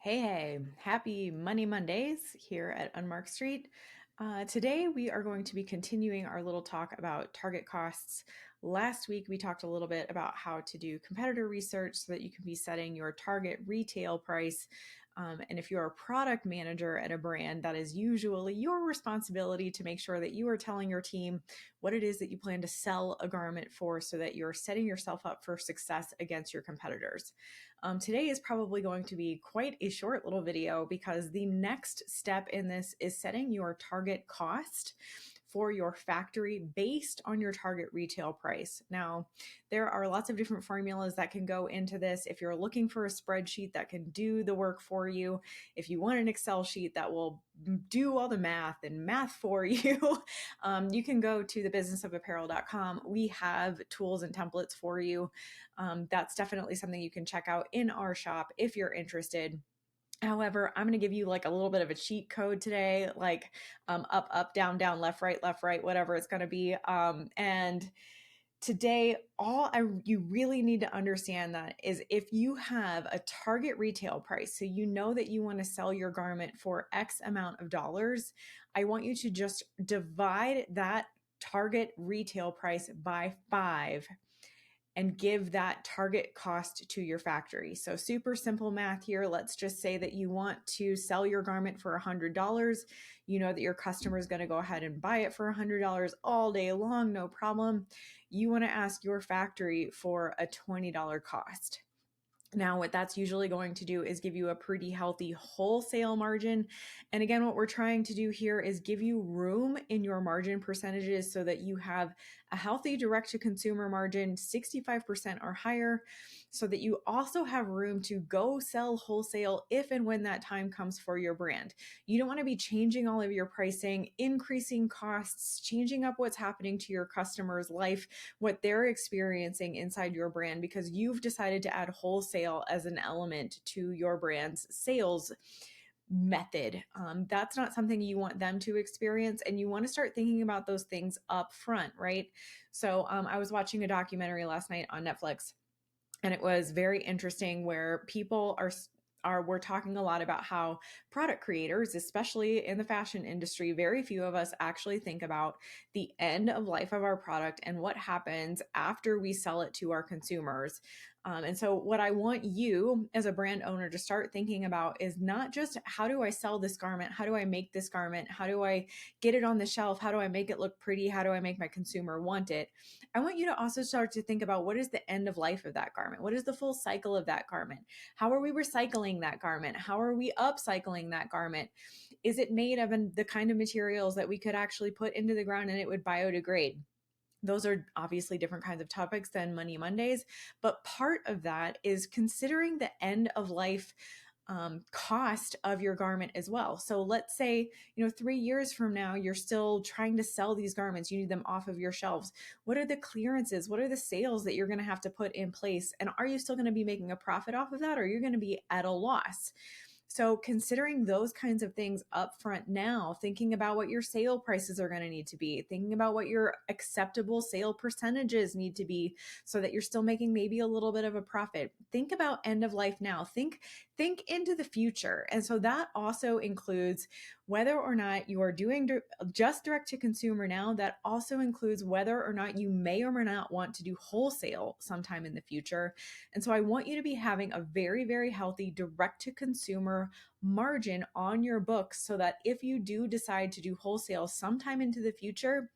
Hey, happy Money Mondays here at Unmarked Street. Today, we are going to be continuing our little talk about target costs. Last week, we talked a little bit about how to do competitor research so that you can be setting your target retail price. And if you're a product manager at a brand, that is usually your responsibility to make sure that you are telling your team what it is that you plan to sell a garment for so that you're setting yourself up for success against your competitors. Today is probably going to be quite a short little video because the next step in this is setting your target cost for your factory based on your target retail price. Now, there are lots of different formulas that can go into this. If you're looking for a spreadsheet that can do the work for you, if you want an Excel sheet that will do all the math and math for you, you can go to thebusinessofapparel.com. We have tools and templates for you. That's definitely something you can check out in our shop if you're interested. However, I'm going to give you like a little bit of a cheat code today, like up, up, down, down, left, right, whatever it's going to be. And today, you really need to understand that is if you have a target retail price, so you know that you want to sell your garment for X amount of dollars, I want you to just divide that target retail price by 5 and give that target cost to your factory. So super simple math here. Let's just say that you want to sell your garment for $100. You know that your customer is going to go ahead and buy it for $100 all day long, no problem. You want to ask your factory for a $20 cost. Now, what that's usually going to do is give you a pretty healthy wholesale margin. And again, what we're trying to do here is give you room in your margin percentages so that you have a healthy direct to consumer margin, 65% or higher, so that you also have room to go sell wholesale if and when that time comes for your brand. You don't want to be changing all of your pricing, increasing costs, changing up what's happening to your customer's life, what they're experiencing inside your brand, because you've decided to add wholesale as an element to your brand's sales method. That's not something you want them to experience, and you want to start thinking about those things up front, right? So I was watching a documentary last night on Netflix, and it was very interesting where people we're talking a lot about how product creators, especially in the fashion industry, very few of us actually think about the end of life of our product and what happens after we sell it to our consumers. And so what I want you as a brand owner to start thinking about is not just how do I sell this garment? How do I make this garment? How do I get it on the shelf? How do I make it look pretty? How do I make my consumer want it? I want you to also start to think about what is the end of life of that garment? What is the full cycle of that garment? How are we recycling that garment? How are we upcycling that garment? Is it made of the kind of materials that we could actually put into the ground and it would biodegrade? Those are obviously different kinds of topics than Money Mondays, but part of that is considering the end of life cost of your garment as well. So let's say, 3 years from now, you're still trying to sell these garments. You need them off of your shelves. What are the clearances? What are the sales that you're going to have to put in place? And are you still going to be making a profit off of that, or you're going to be at a loss? So considering those kinds of things up front now, thinking about what your sale prices are going to need to be, thinking about what your acceptable sale percentages need to be so that you're still making maybe a little bit of a profit. Think about end of life now. Think into the future. And so that also includes whether or not you are doing just direct to consumer now. That also includes whether or not you may or may not want to do wholesale sometime in the future. And so I want you to be having a very, very healthy direct to consumer margin on your books so that if you do decide to do wholesale sometime into the future,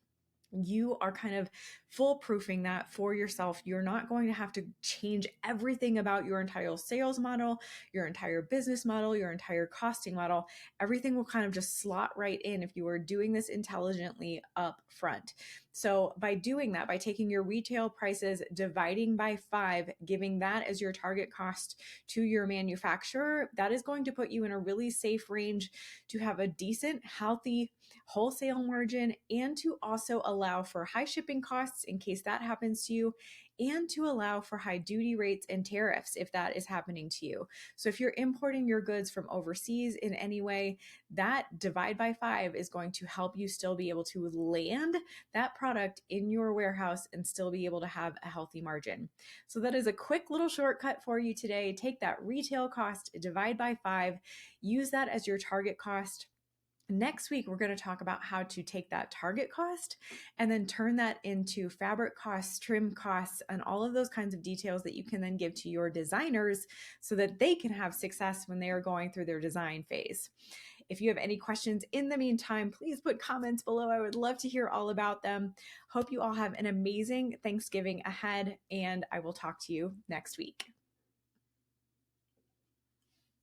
you are kind of foolproofing that for yourself. You're not going to have to change everything about your entire sales model, your entire business model, your entire costing model. Everything will kind of just slot right in if you are doing this intelligently up front. So by doing that, by taking your retail prices, dividing by 5, giving that as your target cost to your manufacturer, that is going to put you in a really safe range to have a decent, healthy wholesale margin and to also allow allow for high shipping costs in case that happens to you, and to allow for high duty rates and tariffs if that is happening to you. So if you're importing your goods from overseas in any way, that divide by 5 is going to help you still be able to land that product in your warehouse and still be able to have a healthy margin. So that is a quick little shortcut for you today. Take that retail cost, divide by 5, use that as your target cost. Next week, we're going to talk about how to take that target cost and then turn that into fabric costs, trim costs, and all of those kinds of details that you can then give to your designers so that they can have success when they are going through their design phase. If you have any questions in the meantime, please put comments below. I would love to hear all about them. Hope you all have an amazing Thanksgiving ahead, and I will talk to you next week.